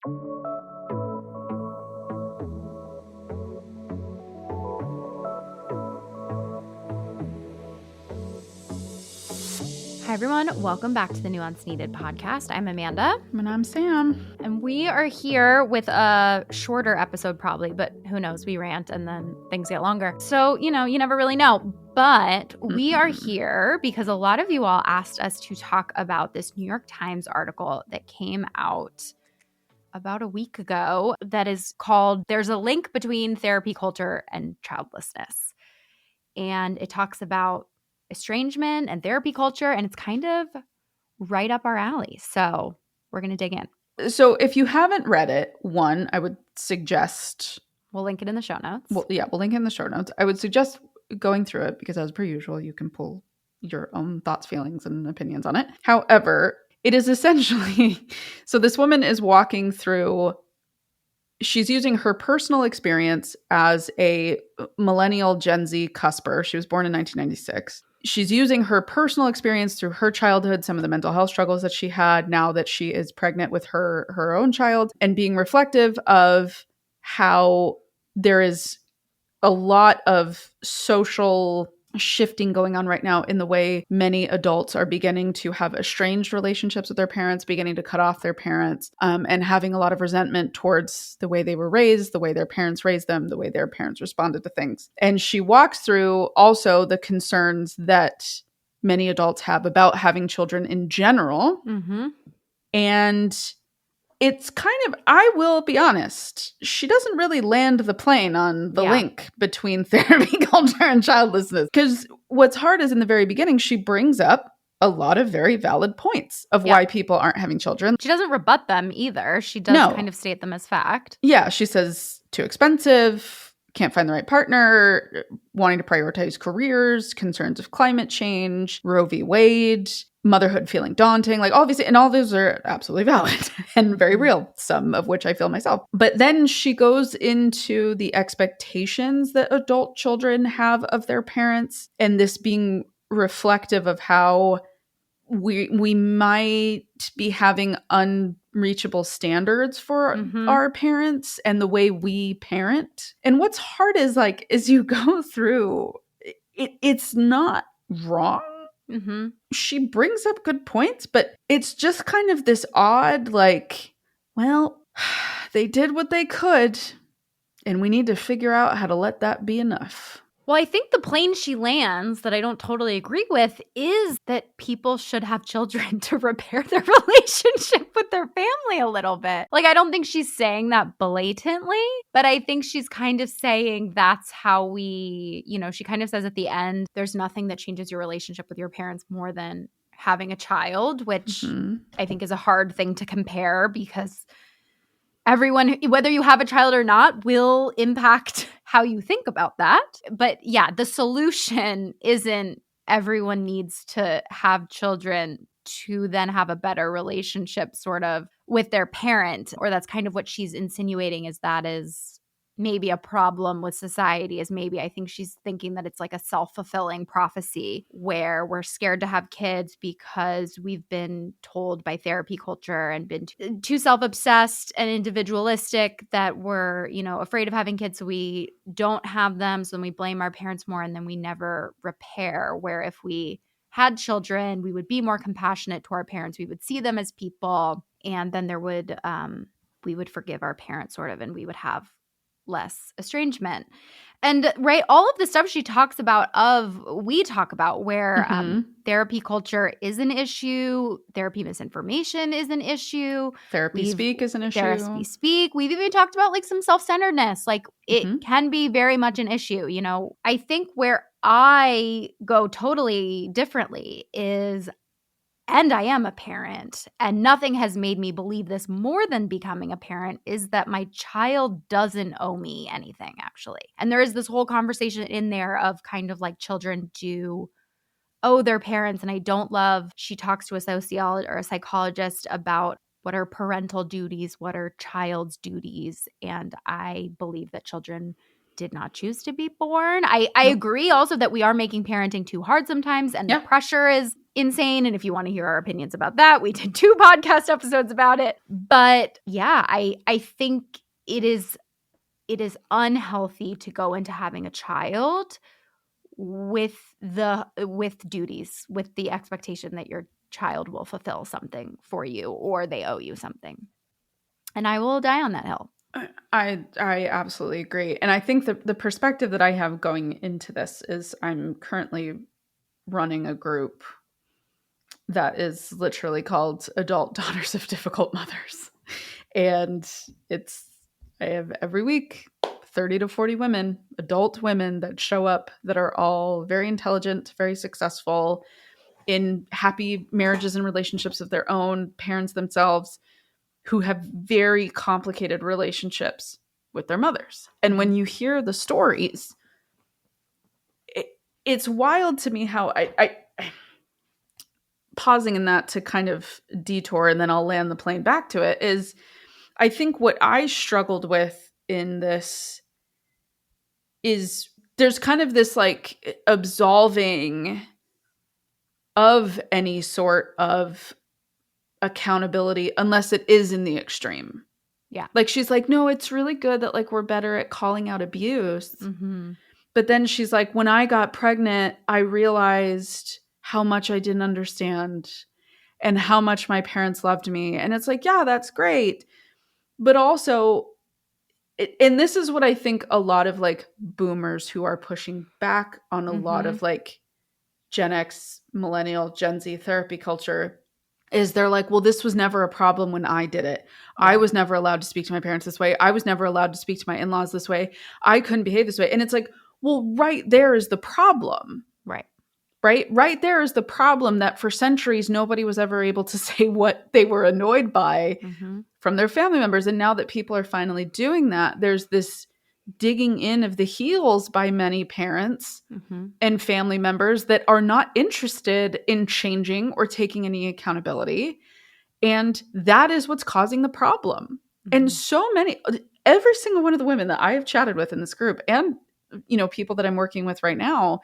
Hi, everyone. Welcome back to the Nuance Needed podcast. I'm Amanda. And I'm Sam. And we are here with a shorter episode probably, but who knows? We rant and then things get longer. So, you never really know. But we are here because a lot of you all asked us to talk about this New York Times article that came out about a week ago that is called "There's a Link Between Therapy Culture and Childlessness." And it talks about estrangement and therapy culture, and it's kind of right up our alley. So we're going to dig in. So if you haven't read it, one, I would suggest... We'll link it in the show notes. We'll link it in the show notes. I would suggest going through it because, as per usual, you can pull your own thoughts, feelings, and opinions on it. However, it is essentially... So this woman is walking through... She's using her personal experience as a millennial Gen Z cusper. She was born in 1996. She's using her personal experience through her childhood, some of the mental health struggles that she had now that she is pregnant with her own child, and being reflective of how there is a lot of social shifting going on right now in the way many adults are beginning to have estranged relationships with their parents, beginning to cut off their parents, and having a lot of resentment towards the way they were raised, the way their parents raised them, the way their parents responded to things. And she walks through also the concerns that many adults have about having children in general. Mm-hmm. And it's kind of, I will be honest, she doesn't really land the plane on the link between therapy culture and childlessness. Because what's hard is in the very beginning, she brings up a lot of very valid points of why people aren't having children. She doesn't rebut them either. She does kind of state them as fact. Yeah, she says too expensive, can't find the right partner, wanting to prioritize careers, concerns of climate change, Roe v. Wade, motherhood feeling daunting, like obviously, and all those are absolutely valid and very real, some of which I feel myself. But then she goes into the expectations that adult children have of their parents, and this being reflective of how we might be having unreachable standards for our parents and the way we parent. And what's hard is, like, as you go through, it's not wrong. Mm-hmm. She brings up good points, but it's just kind of this odd, like, well, they did what they could, and we need to figure out how to let that be enough. Well, I think the plane she lands that I don't totally agree with is that people should have children to repair their relationship with their family a little bit. Like, I don't think she's saying that blatantly, but I think she's kind of saying that's how we, she kind of says at the end, there's nothing that changes your relationship with your parents more than having a child, which I think is a hard thing to compare because everyone, whether you have a child or not, will impact how you think about that. But yeah, the solution isn't everyone needs to have children to then have a better relationship sort of with their parent, or that's kind of what she's insinuating is that is maybe a problem with society, is maybe I think she's thinking that it's like a self-fulfilling prophecy where we're scared to have kids because we've been told by therapy culture and been too self-obsessed and individualistic that we're, afraid of having kids. So we don't have them. So then we blame our parents more and then we never repair. Where if we had children, we would be more compassionate to our parents. We would see them as people, and then there would, we would forgive our parents sort of, and we would have less estrangement. And right, all of the stuff she talks about we talk about where therapy culture is an issue, therapy misinformation is an issue, therapy speak is an issue. Therapy speak. We've even talked about like some self-centeredness. Like it can be very much an issue. I think where I go totally differently is, and I am a parent, and nothing has made me believe this more than becoming a parent, is that my child doesn't owe me anything, actually. And there is this whole conversation in there of kind of like children do owe their parents. And I don't love, she talks to a sociologist or a psychologist about what are parental duties, what are child's duties. And I believe that children did not choose to be born. I agree also that we are making parenting too hard sometimes, and the pressure is insane. And if you want to hear our opinions about that, we did 2 podcast episodes about it. But yeah, I think it is unhealthy to go into having a child with duties, with the expectation that your child will fulfill something for you or they owe you something. And I will die on that hill. I absolutely agree. And I think the perspective that I have going into this is I'm currently running a group that is literally called Adult Daughters of Difficult Mothers. And I have every week 30 to 40 women, adult women that show up that are all very intelligent, very successful, in happy marriages and relationships of their own, parents themselves, who have very complicated relationships with their mothers. And when you hear the stories, it's wild to me how I pausing in that to kind of detour, and then I'll land the plane back to it, is I think what I struggled with in this is there's kind of this like absolving of any sort of accountability unless it is in the extreme. Yeah. Like she's like, no, it's really good that like we're better at calling out abuse. Mm-hmm. But then she's like, when I got pregnant, I realized how much I didn't understand and how much my parents loved me. And it's like, yeah, that's great. But also, and this is what I think a lot of like boomers who are pushing back on a lot of like Gen X, millennial, Gen Z therapy culture is they're like, well, this was never a problem when I did it. Yeah. I was never allowed to speak to my parents this way. I was never allowed to speak to my in-laws this way. I couldn't behave this way. And it's like, well, right there is the problem. Right there is the problem, that for centuries, nobody was ever able to say what they were annoyed by from their family members. And now that people are finally doing that, there's this digging in of the heels by many parents and family members that are not interested in changing or taking any accountability. And that is what's causing the problem. And every single one of the women that I have chatted with in this group, and people that I'm working with right now,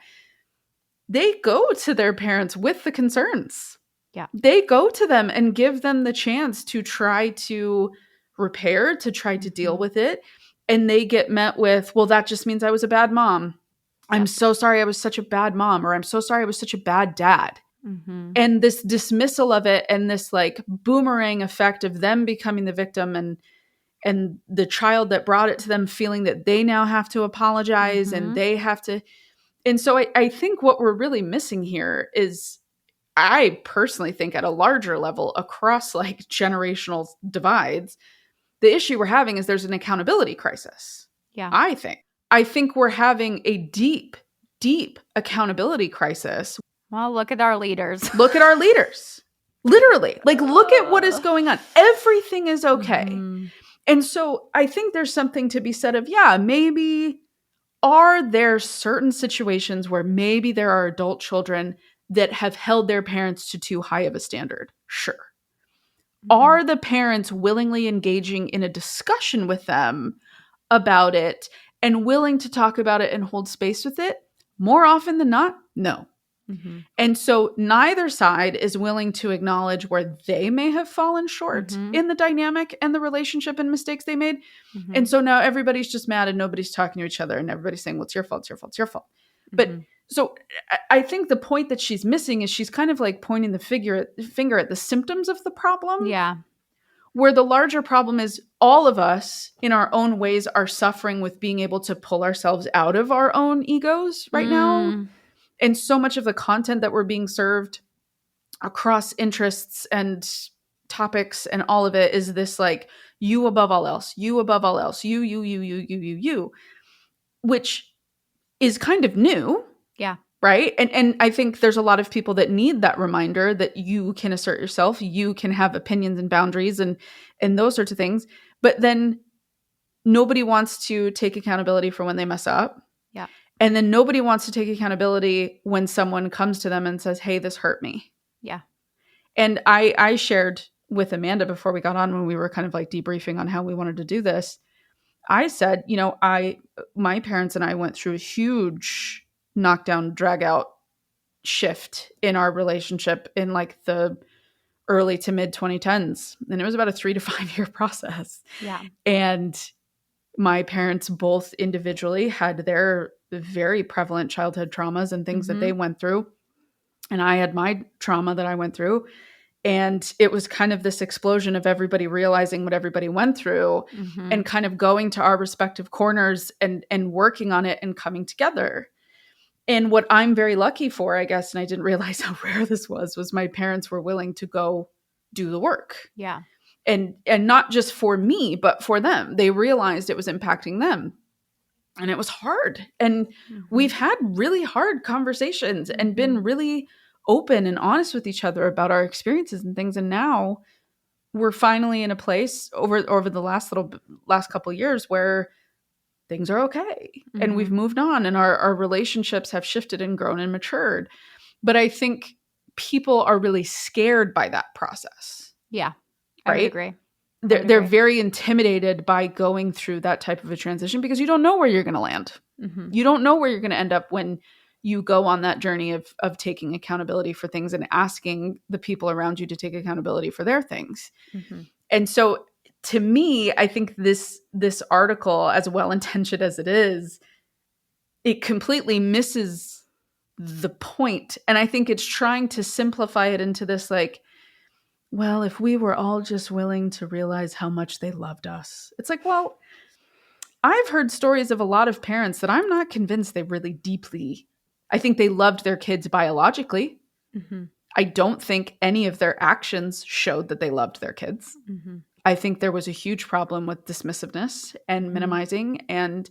they go to their parents with the concerns. Yeah. They go to them and give them the chance to try to repair, to try to deal with it. And they get met with, well, that just means I was a bad mom. I'm so sorry I was such a bad mom, or I'm so sorry I was such a bad dad. And this dismissal of it and this like boomerang effect of them becoming the victim and the child that brought it to them feeling that they now have to apologize and they have to. And so I think what we're really missing here is, I personally think at a larger level across like generational divides, the issue we're having is there's an accountability crisis. Yeah. I think we're having a deep, deep accountability crisis. Well, look at our leaders. Look at our leaders. Literally. Like, look at what is going on. Everything is okay. And so I think there's something to be said of, yeah, maybe are there certain situations where maybe there are adult children that have held their parents to too high of a standard? Sure. Are the parents willingly engaging in a discussion with them about it and willing to talk about it and hold space with it? More often than not, no. And so neither side is willing to acknowledge where they may have fallen short in the dynamic and the relationship and mistakes they made. And so now everybody's just mad and nobody's talking to each other and everybody's saying, well, it's your fault, it's your fault, it's your fault. But so I think the point that she's missing is she's kind of like pointing the finger at the symptoms of the problem. Yeah. Where the larger problem is all of us in our own ways are suffering with being able to pull ourselves out of our own egos right now. And so much of the content that we're being served across interests and topics and all of it is this like, you above all else, you above all else, you, which is kind of new. Yeah. Right. And I think there's a lot of people that need that reminder that you can assert yourself, you can have opinions and boundaries and those sorts of things. But then nobody wants to take accountability for when they mess up. Yeah. And then nobody wants to take accountability when someone comes to them and says, hey, this hurt me. Yeah. And I shared with Amanda before we got on, when we were kind of like debriefing on how we wanted to do this. I said, my parents and I went through a huge knockdown, drag out shift in our relationship in like the early to mid 2010s. And it was about a 3 to 5 year process. Yeah. And my parents both individually had their very prevalent childhood traumas and things that they went through. And I had my trauma that I went through. And it was kind of this explosion of everybody realizing what everybody went through and kind of going to our respective corners and working on it and coming together. And what I'm very lucky for, I guess, and I didn't realize how rare this was my parents were willing to go do the work. Yeah. And not just for me, but for them. They realized it was impacting them. And it was hard. And we've had really hard conversations and been really open and honest with each other about our experiences and things. And now we're finally in a place over the last couple of years where things are okay and we've moved on and our relationships have shifted and grown and matured. But I think people are really scared by that process. Yeah. Right? I would agree. They're very intimidated by going through that type of a transition because you don't know where you're going to land. You don't know where you're going to end up when you go on that journey of taking accountability for things and asking the people around you to take accountability for their things. And so to me, I think this article, as well-intentioned as it is, it completely misses the point. And I think it's trying to simplify it into this like, well, if we were all just willing to realize how much they loved us. It's like, well, I've heard stories of a lot of parents that I'm not convinced they really deeply, I think they loved their kids biologically. I don't think any of their actions showed that they loved their kids. I think there was a huge problem with dismissiveness and minimizing and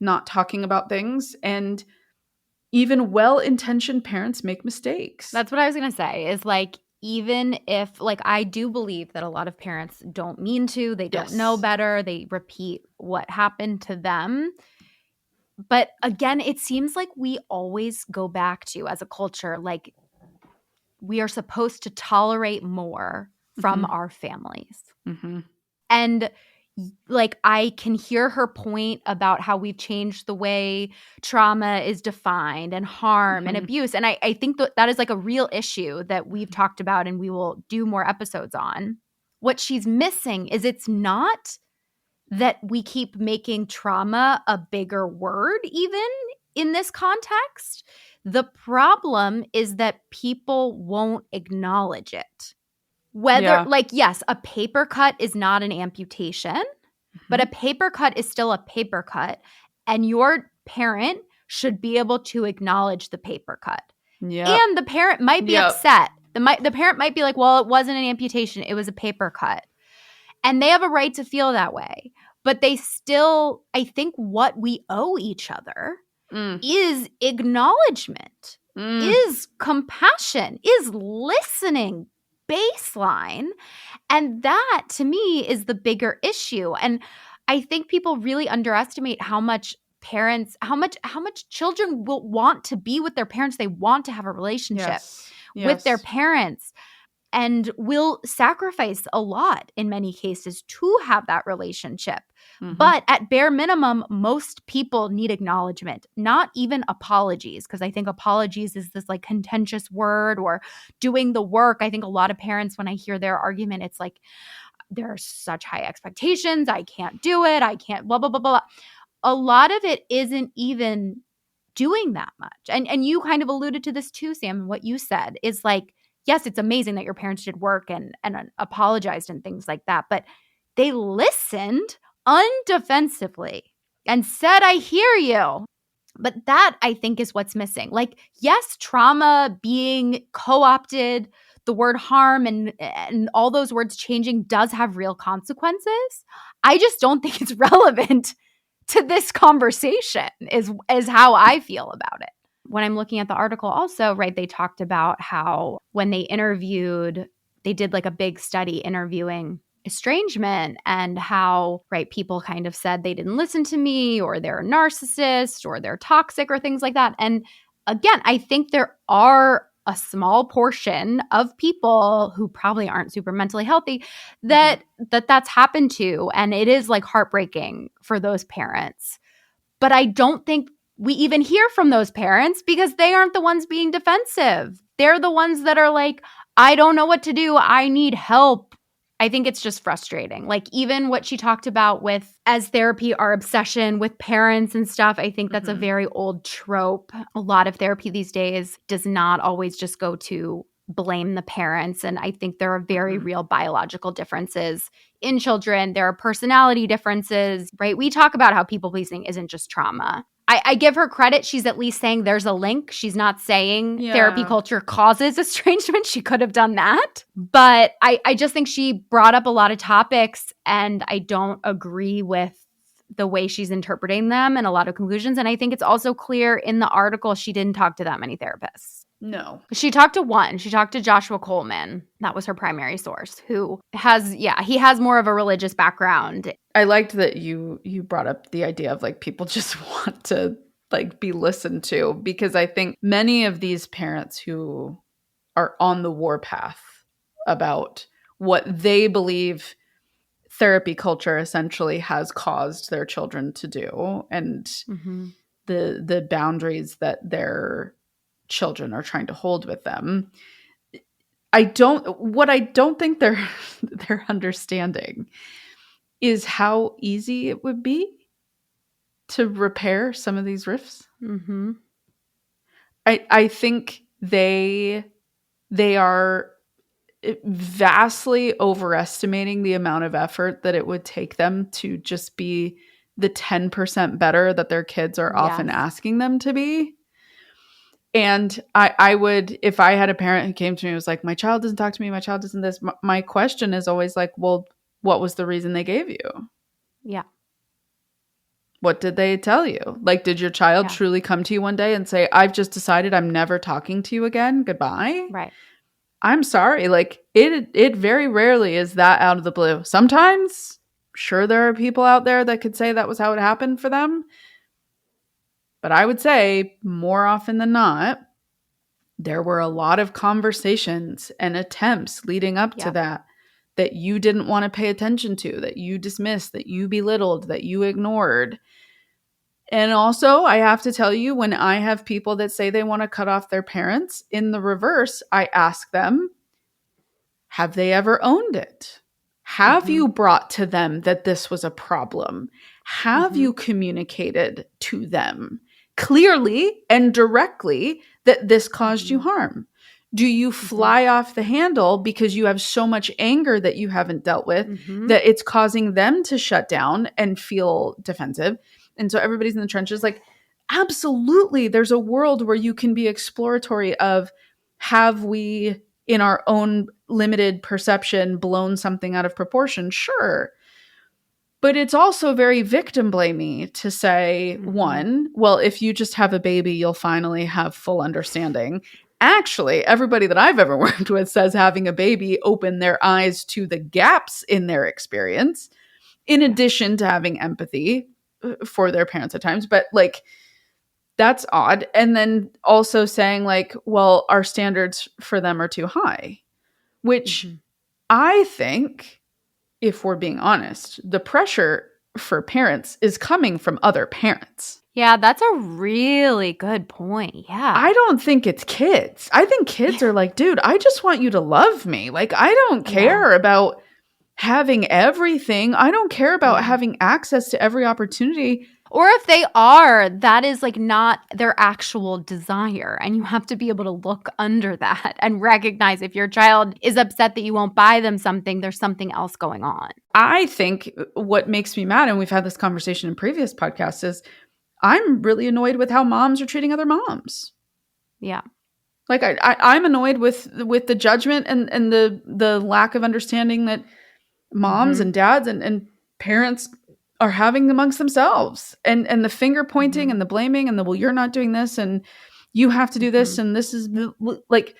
not talking about things. And even well-intentioned parents make mistakes. That's what I was going to say is like, even if like, I do believe that a lot of parents don't mean to, they don't know better. They repeat what happened to them. But again, it seems like we always go back to, as a culture, like we are supposed to tolerate more from our families. And like, I can hear her point about how we've changed the way trauma is defined and harm and abuse. And I think that is like a real issue that we've talked about and we will do more episodes on. What she's missing is it's not that we keep making trauma a bigger word even in this context. The problem is that people won't acknowledge it. Whether, like, yes, a paper cut is not an amputation, but a paper cut is still a paper cut. And your parent should be able to acknowledge the paper cut. And the parent might be upset. The parent might be like, well, it wasn't an amputation. It was a paper cut. And they have a right to feel that way. But they still, I think what we owe each other is acknowledgement, is compassion, is listening, baseline. And that to me is the bigger issue. And I think people really underestimate how much parents, how much children will want to be with their parents. They want to have a relationship with their parents and will sacrifice a lot in many cases to have that relationship. But at bare minimum, most people need acknowledgement, not even apologies, because I think apologies is this like contentious word, or doing the work. I think a lot of parents, when I hear their argument, it's like, there are such high expectations. I can't do it. I can't blah, blah, blah, blah. A lot of it isn't even doing that much. And you kind of alluded to this too, Sam, and what you said is like, yes, it's amazing that your parents did work and apologized and things like that, but they listened undefensively and said, I hear you. But that, I think, is what's missing. Like, yes, trauma being co-opted, the word harm and all those words changing does have real consequences. I just don't think it's relevant to this conversation is how I feel about it. When I'm looking at the article also, right, they talked about how when they did like a big study interviewing estrangement and how, right, people kind of said they didn't listen to me or they're a narcissist or they're toxic or things like that. And again, I think there are a small portion of people who probably aren't super mentally healthy that's happened to. And it is like heartbreaking for those parents. But I don't think we even hear from those parents because they aren't the ones being defensive. They're the ones that are like, I don't know what to do. I need help. I think it's just frustrating. Like even what she talked about with as therapy, our obsession with parents and stuff, I think that's a very old trope. A lot of therapy these days does not always just go to blame the parents. And I think there are very real biological differences in children. There are personality differences, right? We talk about how people pleasing isn't just trauma. I give her credit. She's at least saying there's a link. She's not saying therapy culture causes estrangement. She could have done that. But I just think she brought up a lot of topics, and I don't agree with the way she's interpreting them and a lot of conclusions. And I think it's also clear in the article she didn't talk to that many therapists. No. She talked to one. She talked to Joshua Coleman. That was her primary source, who has, he has more of a religious background. I liked that you brought up the idea of like people just want to like be listened to, because I think many of these parents who are on the warpath about what they believe therapy culture essentially has caused their children to do, and the boundaries that their children are trying to hold with them. I don't think they're understanding is how easy it would be to repair some of these rifts. I think they are vastly overestimating the amount of effort that it would take them to just be the 10% better that their kids are often asking them to be. And I would, if I had a parent who came to me and was like, my child doesn't talk to me, my child doesn't this, my question is always like, well, what was the reason they gave you? Yeah. What did they tell you? Like, did your child truly come to you one day and say, I've just decided I'm never talking to you again. Goodbye. Right. I'm sorry. Like it very rarely is that out of the blue. Sometimes, sure, there are people out there that could say that was how it happened for them. But I would say more often than not, there were a lot of conversations and attempts leading up to that you didn't want to pay attention to, that you dismissed, that you belittled, that you ignored. And also, I have to tell you, when I have people that say they want to cut off their parents, in the reverse, I ask them, have they ever owned it? Have you brought to them that this was a problem? Have you communicated to them clearly and directly that this caused you harm? Do you fly off the handle because you have so much anger that you haven't dealt with that it's causing them to shut down and feel defensive? And so everybody's in the trenches. Like, absolutely, there's a world where you can be exploratory of, have we, in our own limited perception, blown something out of proportion? Sure. But it's also very victim blamey to say, one, well, if you just have a baby, you'll finally have full understanding. Actually, everybody that I've ever worked with says having a baby opened their eyes to the gaps in their experience, in addition to having empathy for their parents at times. But like, that's odd. And then also saying like, well, our standards for them are too high, which I think, if we're being honest, the pressure for parents is coming from other parents. Yeah, that's a really good point. Yeah. I don't think it's kids. I think kids are like, dude, I just want you to love me. Like, I don't care about having everything. I don't care about having access to every opportunity. Or if they are, that is like not their actual desire. And you have to be able to look under that and recognize if your child is upset that you won't buy them something, there's something else going on. I think what makes me mad, and we've had this conversation in previous podcasts, is I'm really annoyed with how moms are treating other moms. Yeah. Like I'm annoyed with the judgment and the lack of understanding that moms and dads and parents are having amongst themselves, and the finger pointing and the blaming and the, well, you're not doing this and you have to do this and this is like,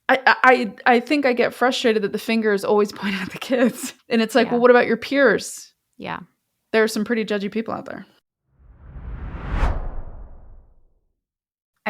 I think I get frustrated that the finger is always pointing at the kids, and it's like, well, what about your peers? Yeah. There are some pretty judgy people out there.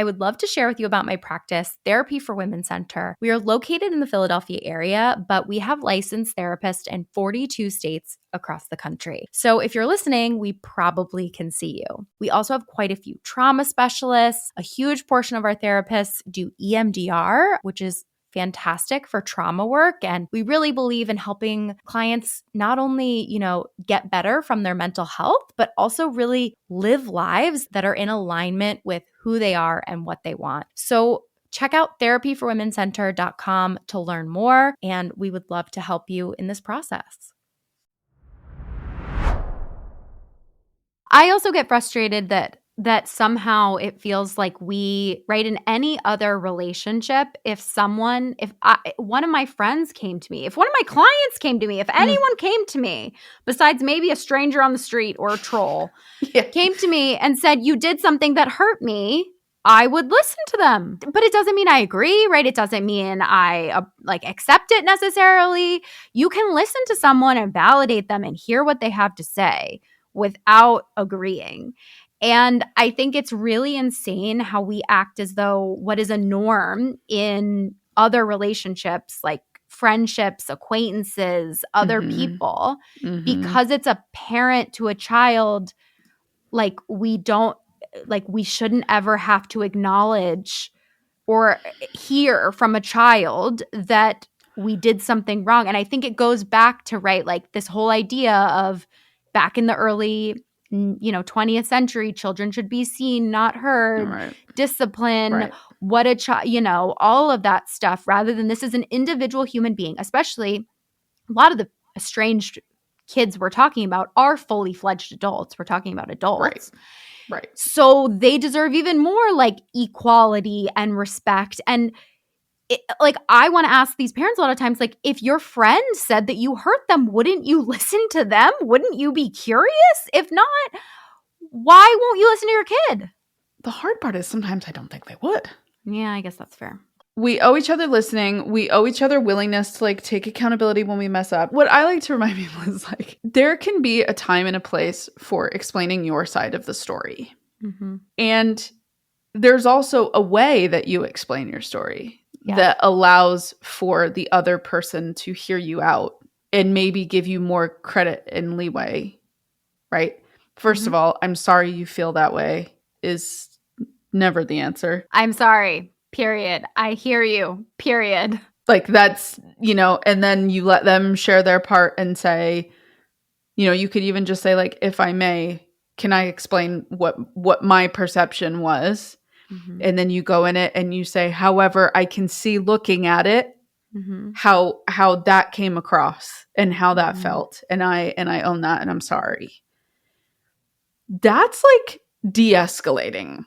I would love to share with you about my practice, Therapy for Women Center. We are located in the Philadelphia area, but we have licensed therapists in 42 states across the country. So if you're listening, we probably can see you. We also have quite a few trauma specialists. A huge portion of our therapists do EMDR, which is fantastic for trauma work. And we really believe in helping clients not only, get better from their mental health, but also really live lives that are in alignment with who they are and what they want. So check out therapyforwomencenter.com to learn more, and we would love to help you in this process. I also get frustrated that somehow it feels like in any other relationship, if one of my friends came to me, if one of my clients came to me, if anyone came to me, besides maybe a stranger on the street or a troll, came to me and said, you did something that hurt me, I would listen to them. But it doesn't mean I agree, right? It doesn't mean I accept it necessarily. You can listen to someone and validate them and hear what they have to say without agreeing. And I think it's really insane how we act as though what is a norm in other relationships, like friendships, acquaintances, other people, because it's a parent to a child, we shouldn't ever have to acknowledge or hear from a child that we did something wrong. And I think it goes back to, this whole idea of back in the early 20th century, children should be seen, not heard, discipline, what a child, all of that stuff, rather than this is an individual human being. Especially a lot of the estranged kids we're talking about are fully fledged adults. We're talking about adults. Right. So they deserve even more equality and respect. And I want to ask these parents a lot of times, if your friend said that you hurt them, wouldn't you listen to them? Wouldn't you be curious? If not, why won't you listen to your kid? The hard part is sometimes I don't think they would. Yeah, I guess that's fair. We owe each other listening. We owe each other willingness to take accountability when we mess up. What I like to remind people is there can be a time and a place for explaining your side of the story. Mm-hmm. And there's also a way that you explain your story that allows for the other person to hear you out and maybe give you more credit and leeway, right? First of all, I'm sorry you feel that way is never the answer. I'm sorry, period. I hear you, period. That's, and then you let them share their part and say, you could even just say, if I may, can I explain what my perception was? Mm-hmm. And then you go in it and you say, however, I can see looking at it, how that came across and how that felt. And I own that and I'm sorry. That's de-escalating.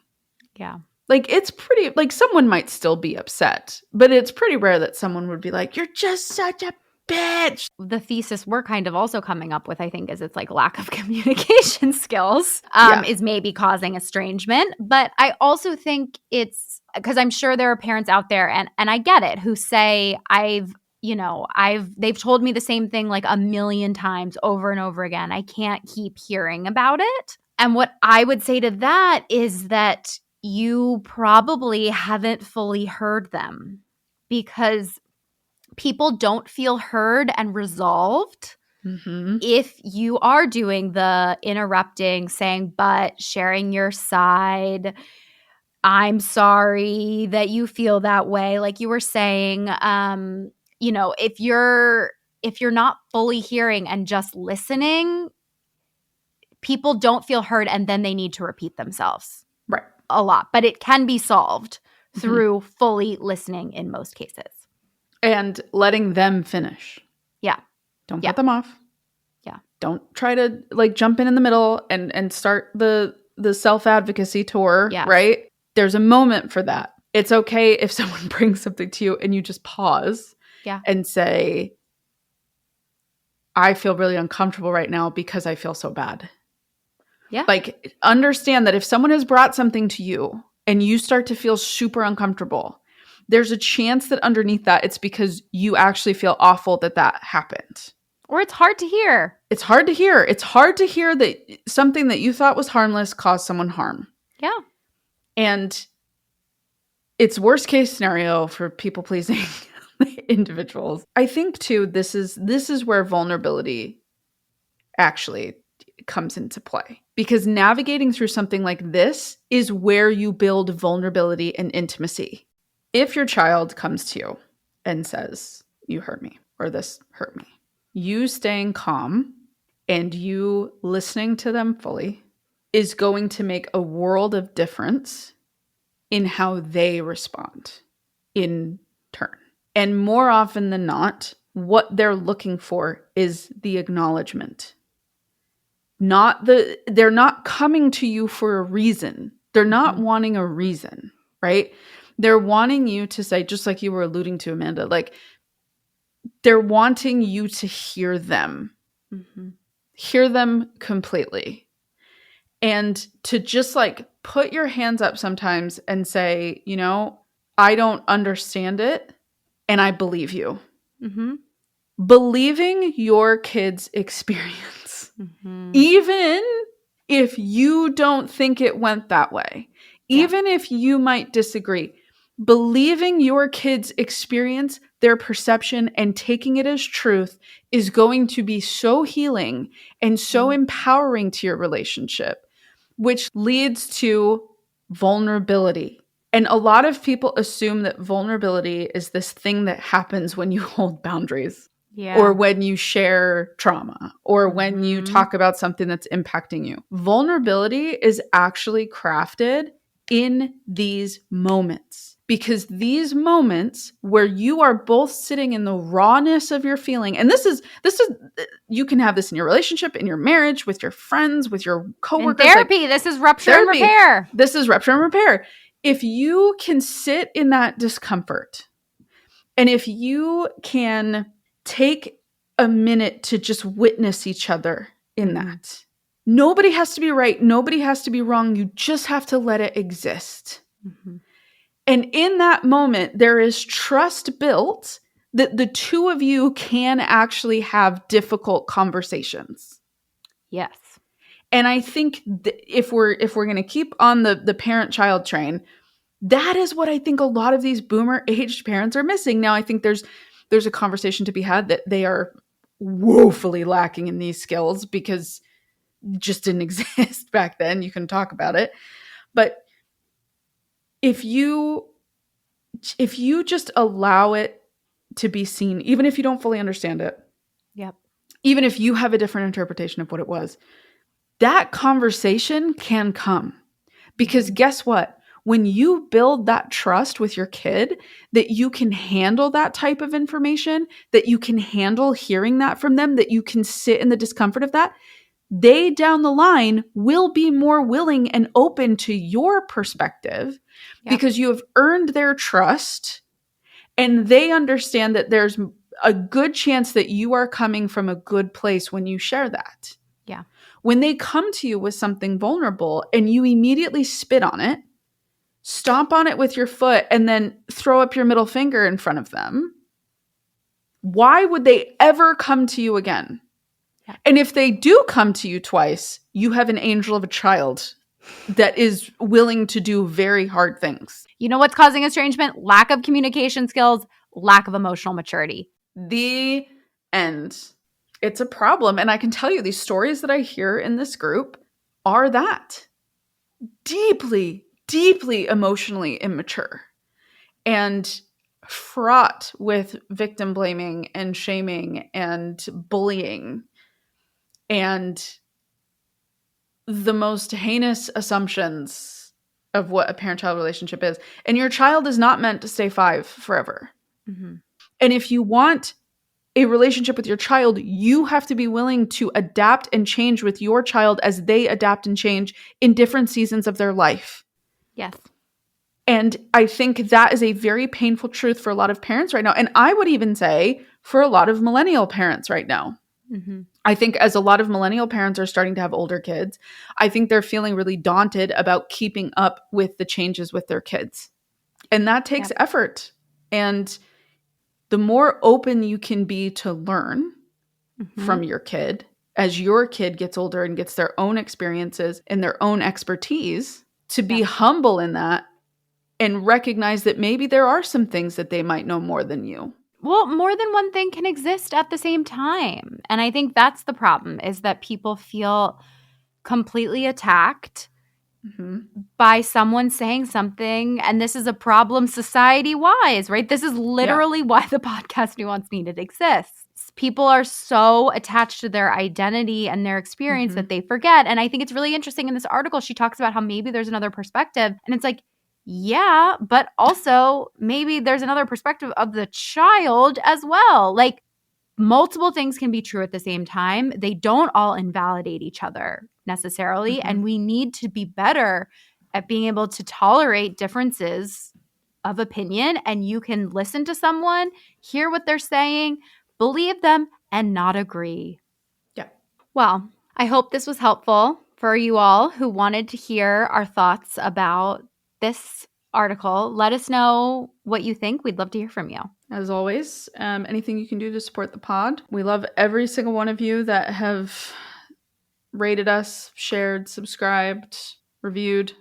Yeah. It's pretty, someone might still be upset, but it's pretty rare that someone would be you're just such a bitch. The thesis we're kind of also coming up with, I think, is it's lack of communication skills is maybe causing estrangement. But I also think it's because I'm sure there are parents out there, and I get it, who say they've told me the same thing a million times over and over again. I can't keep hearing about it. And what I would say to that is that you probably haven't fully heard them, because people don't feel heard and resolved if you are doing the interrupting, saying, but sharing your side. I'm sorry that you feel that way. Like you were saying, if you're not fully hearing and just listening, people don't feel heard, and then they need to repeat themselves. Right. A lot. But it can be solved through fully listening in most cases. And letting them finish. Yeah. Don't cut them off. Yeah. Don't try to jump in the middle and start the self-advocacy tour, right? There's a moment for that. It's okay if someone brings something to you and you just pause and say, I feel really uncomfortable right now because I feel so bad. Yeah. Understand that if someone has brought something to you and you start to feel super uncomfortable, there's a chance that underneath that, it's because you actually feel awful that happened. Or it's hard to hear. It's hard to hear. It's hard to hear that something that you thought was harmless caused someone harm. Yeah. And It's worst case scenario for people pleasing individuals. I think too, this is where vulnerability actually comes into play, because navigating through something like this is where you build vulnerability and intimacy. If your child comes to you and says, you hurt me, or this hurt me, you staying calm and you listening to them fully is going to make a world of difference in how they respond in turn. And more often than not, what they're looking for is the acknowledgement. They're not coming to you for a reason. They're not wanting a reason, right? They're wanting you to say, just like you were alluding to, Amanda, like they're wanting you to hear them, hear them completely. And to just like put your hands up sometimes and say, you know, I don't understand it and I believe you. Believing your kid's experience, even if you don't think it went that way, even if you might disagree, believing your kid's experience, their perception, and taking it as truth is going to be so healing and so empowering to your relationship, which leads to vulnerability. And a lot of people assume that vulnerability is this thing that happens when you hold boundaries. Yeah. Or when you share trauma, or when you talk about something that's impacting you. Vulnerability is actually crafted in these moments, because these moments where you are both sitting in the rawness of your feeling, and this is you can have this in your relationship, in your marriage, with your friends, with your coworkers. In therapy, this is rupture and repair. This is rupture and repair. If you can sit in that discomfort, and if you can take a minute to just witness each other in that. Nobody has to be right. Nobody has to be wrong. You just have to let it exist. And in that moment, there is trust built that the two of you can actually have difficult conversations. Yes. And I think if we're going to keep on the parent-child train, that is what I think a lot of these boomer-aged parents are missing. Now, I think there's a conversation to be had that they are woefully lacking in these skills because it just didn't exist back then. You can talk about it. But if you just allow it to be seen, even if you don't fully understand it, even if you have a different interpretation of what it was, that conversation can come. Because guess what? When you build that trust with your kid, that you can handle that type of information, that you can handle hearing that from them, that you can sit in the discomfort of that, they down the line will be more willing and open to your perspective because you have earned their trust, and they understand that there's a good chance that you are coming from a good place when you share that. Yeah. When they come to you with something vulnerable and you immediately spit on it, stomp on it with your foot, and then throw up your middle finger in front of them, why would they ever come to you again? Yeah. And if they do come to you twice, you have an angel of a child that is willing to do very hard things. You know what's causing estrangement? Lack of communication skills, lack of emotional maturity. The end. It's a problem. And I can tell you, these stories that I hear in this group are that. Deeply, deeply emotionally immature and fraught with victim blaming and shaming and bullying and the most heinous assumptions of what a parent-child relationship is. And your child is not meant to stay 5 forever. And if you want a relationship with your child, you have to be willing to adapt and change with your child as they adapt and change in different seasons of their life. Yes. And I think that is a very painful truth for a lot of parents right now. And I would even say for a lot of millennial parents right now. I think as a lot of millennial parents are starting to have older kids, I think they're feeling really daunted about keeping up with the changes with their kids. And that takes effort. And the more open you can be to learn from your kid, as your kid gets older and gets their own experiences and their own expertise, to be humble in that and recognize that maybe there are some things that they might know more than you. Well, more than one thing can exist at the same time. And I think that's the problem, is that people feel completely attacked by someone saying something. And this is a problem society-wise, right? This is literally why the podcast Nuance Needed exists. People are so attached to their identity and their experience that they forget. And I think it's really interesting in this article, she talks about how maybe there's another perspective. And it's like, yeah, but also maybe there's another perspective of the child as well. Like, multiple things can be true at the same time. They don't all invalidate each other necessarily. And we need to be better at being able to tolerate differences of opinion. And you can listen to someone, hear what they're saying, believe them, and not agree. Yeah. Well, I hope this was helpful for you all who wanted to hear our thoughts about this article. Let us know what you think. We'd love to hear from you. As always, anything you can do to support the pod. We love every single one of you that have rated us, shared, subscribed, reviewed,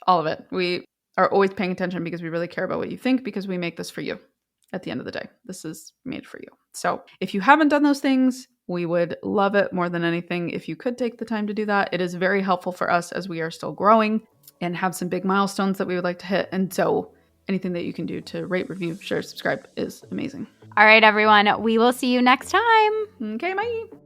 all of it. We are always paying attention because we really care about what you think, because we make this for you. At the end of the day, this is made for you. So if you haven't done those things, we would love it more than anything if you could take the time to do that. It is very helpful for us as we are still growing and have some big milestones that we would like to hit. And so anything that you can do to rate, review, share, subscribe is amazing. All right, everyone. We will see you next time. Okay, bye.